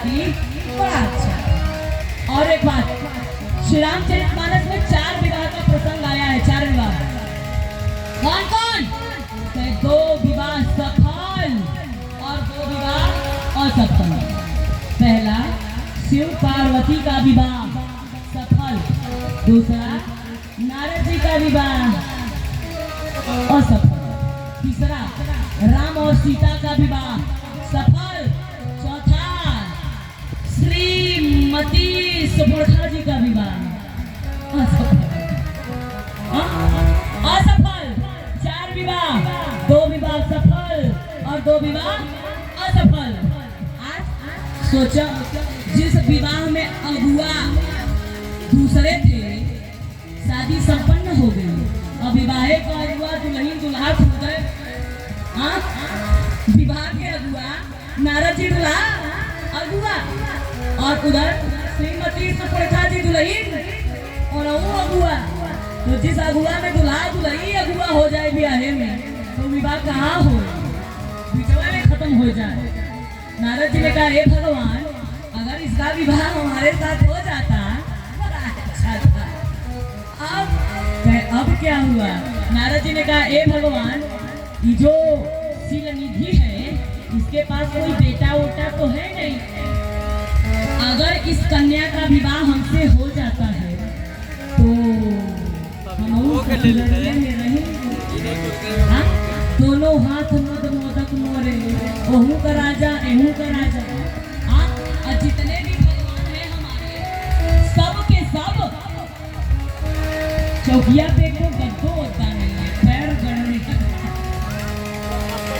की बड़ा अच्छा। और एक बात, श्री रामचरितमानस में 4 विवाह का प्रसंग आया है। 4 विवाह कौन कौन? 2 विवाह सफल और 2 विवाह असफल। पहला शिव पार्वती का विवाह सफल, दूसरा नारद जी का विवाह असफल, तीसरा राम और सीता का विवाह सफल, चौथा श्रीमती सुपर्णा जी का विवाह असफल। असफल 4 विवाह, 2 विवाह सफल और 2 विवाह असफल। आज सोचा जिस विवाह में अगुआ दूसरे थे शादी संपन्न हो गई, अब विवाहे का अगुआ दुल्हन दुल्हा खुल गए। विवाह के अगुआ नारद जी दुल्हा अगुआ, और उधर श्रीमती सुपर्णा जी दुल्हन और वो अगुआ। तो जिस अगुआ में दुल्हा दुल्ही अगुआ हो जाए ब्याहे में, तो विवाह कहाँ हो, बिचवा में खत्म हो जाए। नारद जी ने कहा हे भगवान, अगर इसका विवाह हमारे साथ हो जाता बड़ा अच्छा था। अब क्या हुआ? नारद जी ने कहा हे भगवान, ये जो शील निधि है इसके पास कोई बेटा वोटा तो है नहीं, अगर इस कन्या का विवाह हमसे हो जाता है तो हम ससुराल में रहेंगे। हाँ? दोनों हाथ मद मोदक मोरे, ओहू का राजा एहू का राजा। हाँ? और जितने भी भगवान हैं हमारे, सब के सब चौकिया पे को गद्दो होता नहीं है, पैर गड़ने का।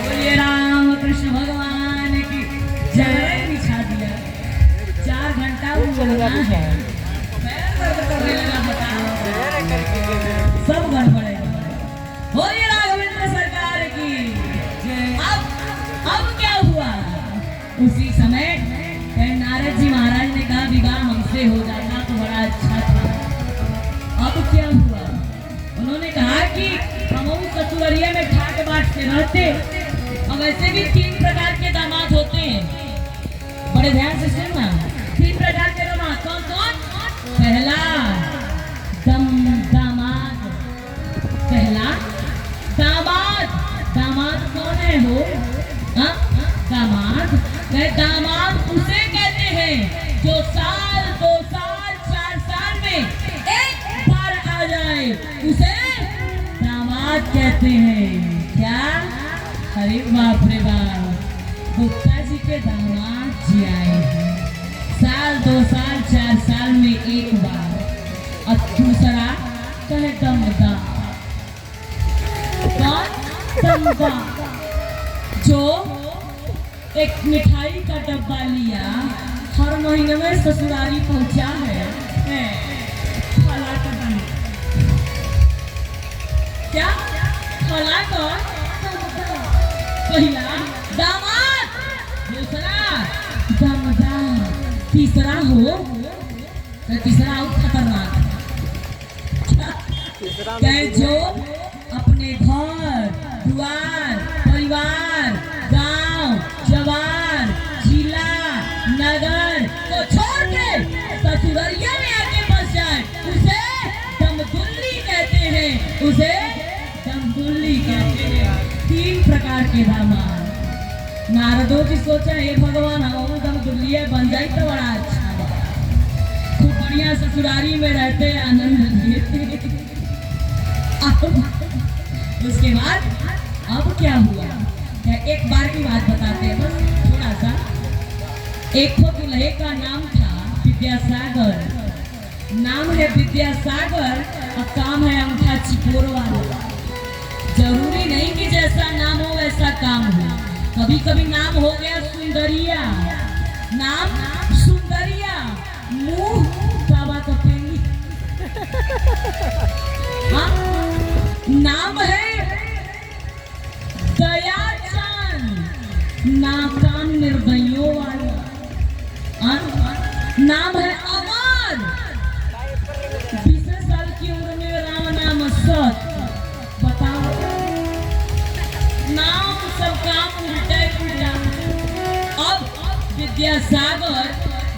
बोलिए राम कृष्ण भगवान की जय। बिछा दिया 4 घंटा उड़ना है, पैर दर्द करने लगा, बताओ सब गड़बड़े। बोलिए राघवेंद्र सरकार की। अब क्या हुआ? उसी समय नारद जी महाराज ने कहा विवाह हमसे हो जाता तो बड़ा अच्छा था। अब क्या हुआ? उन्होंने कहा कि हम ससुरिया में ठाट बाट से रहते। अब ऐसे भी 3 प्रकार के दामाद होते हैं, बड़े ध्यान से सुनना। 3 प्रकार के दामाद कौन कौन? पहला दामाद, पहला दामाद। दामाद कौन है वो? दामाद, दामाद उसे कहते हैं जो साल 2 साल 4 साल में एक बार आ जाए, उसे दामाद कहते हैं। क्या? अरे बाप रे बाप, गुप्ता जी के दामाद जी आए हैं, साल 2 साल 4 साल में एक बार। और दूसरा कहे दमदा। कौन? दमदा, जो एक मिठाई का डब्बा लिया, हर महीने में ससुराली पहुंचा है। फला का दाम क्या? फला कौन? पहला दामाद, दूसरा दमदार, तीसरा हो तो तीसरा और खतरनाक है, जो अपने घर द्वार परिवार गांव जवार जिला नगर को छोड़ के ससुरालिया में आके बस जाए, उसे दमदुल्ली कहते हैं। उसे दमदुल्ली कहते हैं। 3 प्रकार के दामाद। नारदों की सोचा हे भगवान, हम दमदुल्लिया बन जाए तो बड़ा अच्छा बा, खूब बढ़िया ससुरारी में रहते आनंद लेते। उसके बाद अब क्या हुआ? एक बार की बात बताते हैं बस थोड़ा सा। एक तो दुल्हे का नाम था विद्यासागर, नाम है विद्यासागर और काम है अंगूठा चिपोर वाला। जरूरी नहीं कि जैसा नाम हो वैसा काम हो, कभी कभी नाम हो गया सुंदरिया, नाम सुंदरिया, मुंह बाबा कपेंगी। हाँ? नाम है दयाचंद, नाकाम निर्दयों वाला। नाम है अमर, 20 साल की उम्र में राम नाम सत। बताओ, नाम सब काम उल्टा उल्टा।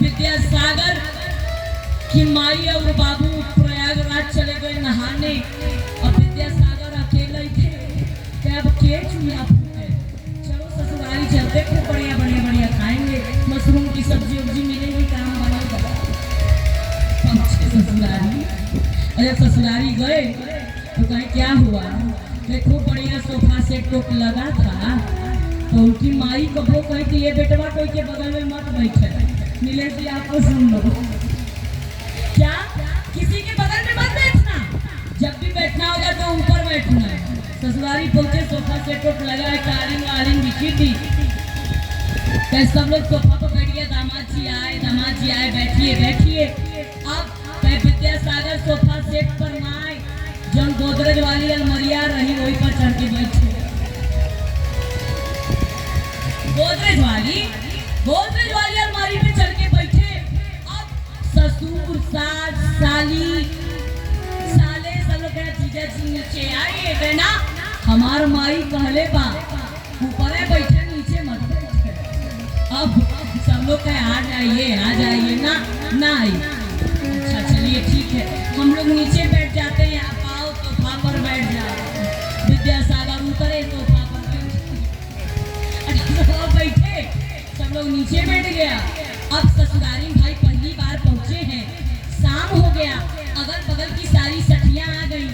विद्यासागर की माई और बाबू प्रयागराज चले गए नहाने और विद्यासागर अकेले ही थे। क्या अब के चूल्हा फूटे, चलो ससुराली चलते, खूब बढ़िया बढ़िया बढ़िया खाएंगे, मशरूम की सब्जी उब्जी मिलेगी, काम बनेगा। पहुंचे ससुराली, अरे ससुराली गए तो कहीं क्या हुआ, खूब बढ़िया सोफा सेट टोक लगा था, तो उनकी माई कबो कही कि ये बेटवा कोई के बगल में मत बैठे, मिले थी आपको सुन लो, क्या किसी के बगल में मत बैठना, जब भी बैठना होगा तो ऊपर बैठना है। ससुराली पहुंचे, सोफा सेट टोक लगा है, कालीन वालीन बिछी थी, सब लोग सोफा पर बैठ गया, दामाद जी आए, बैठिए बैठिए। अब विद्यासागर सोफा सेट पर माए जब गोदरेज वाली अलमरिया रही वही पर चढ़ के बैठे, गोदरेज वाली अलमारी पे चढ़ के बैठे। अब ससुर सास साली साले सब लोग जीजा जी नीचे आइए बेना, हमार माई कहले बा ऊपर बैठे नीचे मत बैठे। अब सब लोग कहे आ जाइए ना आई, अच्छा चलिए ठीक है, हम लोग नीचे बैठ जाते हैं, आप आओ सोफा पर बैठ जाओ। विद्यासागर उतरे सोफा पर बैठे, सब लोग नीचे बैठ गया। अब ससुराली भाई पहली बार पहुंचे हैं, शाम हो गया, अगल बगल की सारी सखियां आ गई।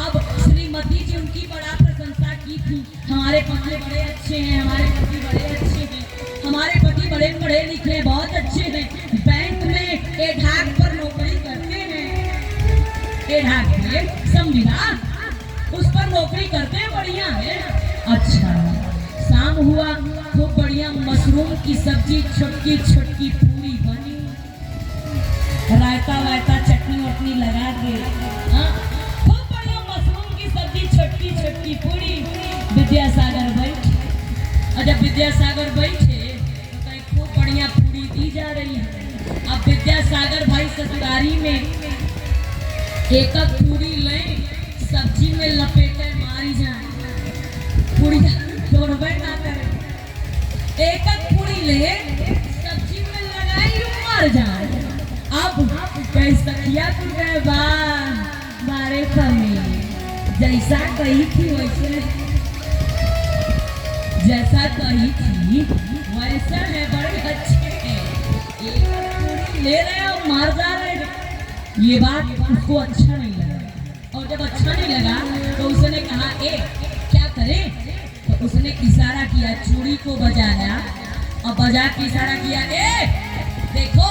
अब श्रीमती जी उनकी बड़ा प्रशंसा की थी, हमारे पति बड़े अच्छे हैं, हमारे पति बड़े अच्छे हैं, हमारे पति बड़े पढ़े लिखे बहुत अच्छे हैं, बैंक में एढाक पर नौकरी करते हैं, एढाक में समझा, उस पर नौकरी करते हैं, बढ़िया है। अच्छा शाम हुआ, खूब बढ़िया मशरूम की सब्जी, छोटकी छोटकी पूरी बनी, रायता वायता चटनी वटनी लगा के, खूब बढ़िया मशरूम की सब्जी, छोटकी छोटकी पूरी। विद्यासागर बैठे, और जब विद्यासागर बैठे तो कहीं खूब बढ़िया पूरी दी जा रही है। अब विद्यासागर भाई ससुरारी में एक पूरी ले सब्जी में लपेटे मारी जाए, पूरी दौड़बे ना करे, एक पूरी ले सब्जी में लगाई मर जाए। अब कई सखिया को गए बारे कमी, जैसा कही थी वैसा है, बड़े अच्छे हैं, एक पूरी ले रहे और मार जा रहे। ये बात उसको अच्छा नहीं लगा, और जब अच्छा नहीं लगा तो उसने कहा क्या करें, तो उसने इशारा किया, चूड़ी को बजाया और बजा के इशारा किया, देखो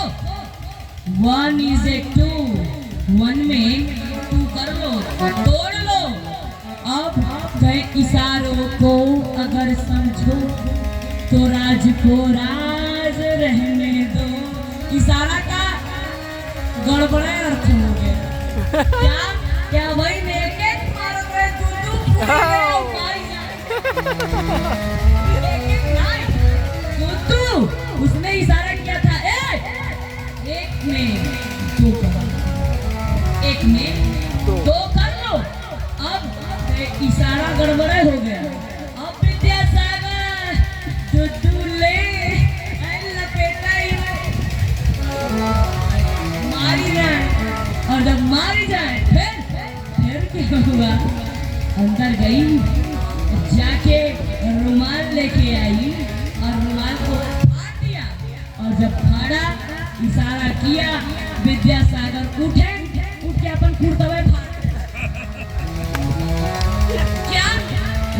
1 is a 2, 1 में 2 कर लो, तोड़ लो। अब गए इशारों को अगर समझो तो राज को राज रहने दो। इशारा का गड़बड़े अर्थ हो गया, क्या वही एक मार रहे दूधू, उसने इशारा किया था, एक में 2 करो, एक में 2 कर लो। अब इशारा गड़बड़े हो गया। अब विद्यासागर दूधू ले लपेटा ही मारी जाए, और जब मारी जाए फिर क्या हुआ, अंदर गई, जाके रुमाल लेके आई और रुमाल को फाड़ दिया, और जब फाड़ा इशारा किया, विद्यासागर उठ के अपन कुर्तवे फाड़। क्या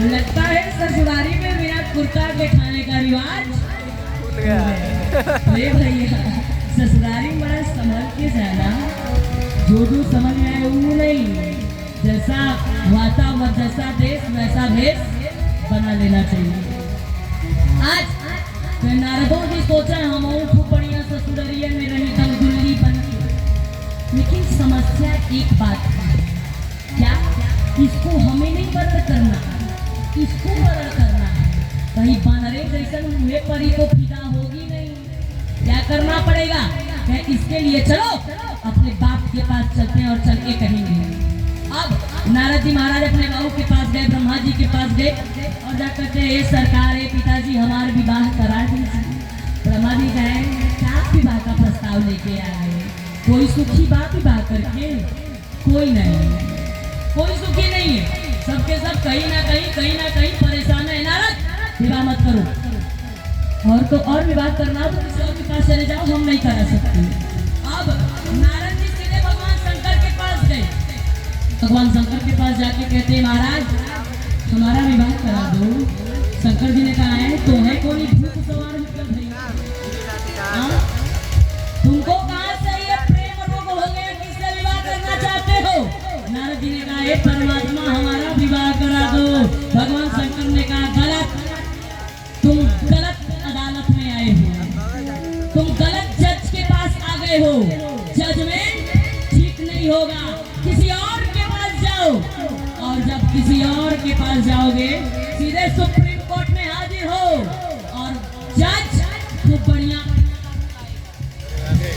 लगता है ससुरारी में बिना कुर्ता के खाने का रिवाज भूल गया। भैया ससुरारी बड़ा संभल के जाना, जो समझ में आए वो नहीं, जैसा वातावरण जैसा देश वैसा भेष बना लेना चाहिए। आज नारदों भी सोचा हम खूब बढ़िया ससुरारिया में रही तब गुल्ली बन के, लेकिन समस्या एक बात है, क्या इसको हमें नहीं बदल करना, इसको बदल करना है। कहीं बानरे जैसन मुँह पर ही तो फिदा होगी नहीं, क्या करना पड़ेगा, क्या इसके लिए चलो अपने बाप के पास चलते हैं और चल के कहेंगे। अब नारद जी महाराज अपने बाबू के पास गए, ब्रह्मा जी के पास गए और जाकर के ये सरकार है पिताजी हमारा विवाह करा दीजिए। ब्रह्मा जी कहें प्रस्ताव लेके आए। कोई सुखी बात ही बात करके कोई नहीं, कोई सुखी नहीं है। सबके सब कहीं ना कहीं परेशान है। नारद विवाह मत करो, और तो और विवाह करना तो किसी और के पास चले जाओ, हम नहीं करा सकते। अब नारद जी सीधे भगवान शंकर के पास गए। भगवान शंकर के पास जाके कहते महाराज हमारा विवाह करा दो। शंकर जी ने कहा है तो है कौन भूत सवार मतलब भैया, तुमको कहाँ से ये प्रेम रोग हो गया, किससे विवाह करना चाहते हो? नारद जी ने कहा हे परमात्मा हमारा विवाह करा दो। भगवान शंकर ने कहा गलत, तुम गलत अदालत में आए हो, तुम गलत जज के पास आ गए हो। जजमेंट ठीक नहीं होगा, किसी और के पास जाओ। और जब किसी और के पास जाओगे सीधे सुप्रीम कोर्ट में हाजिर हो और जज खूब बढ़िया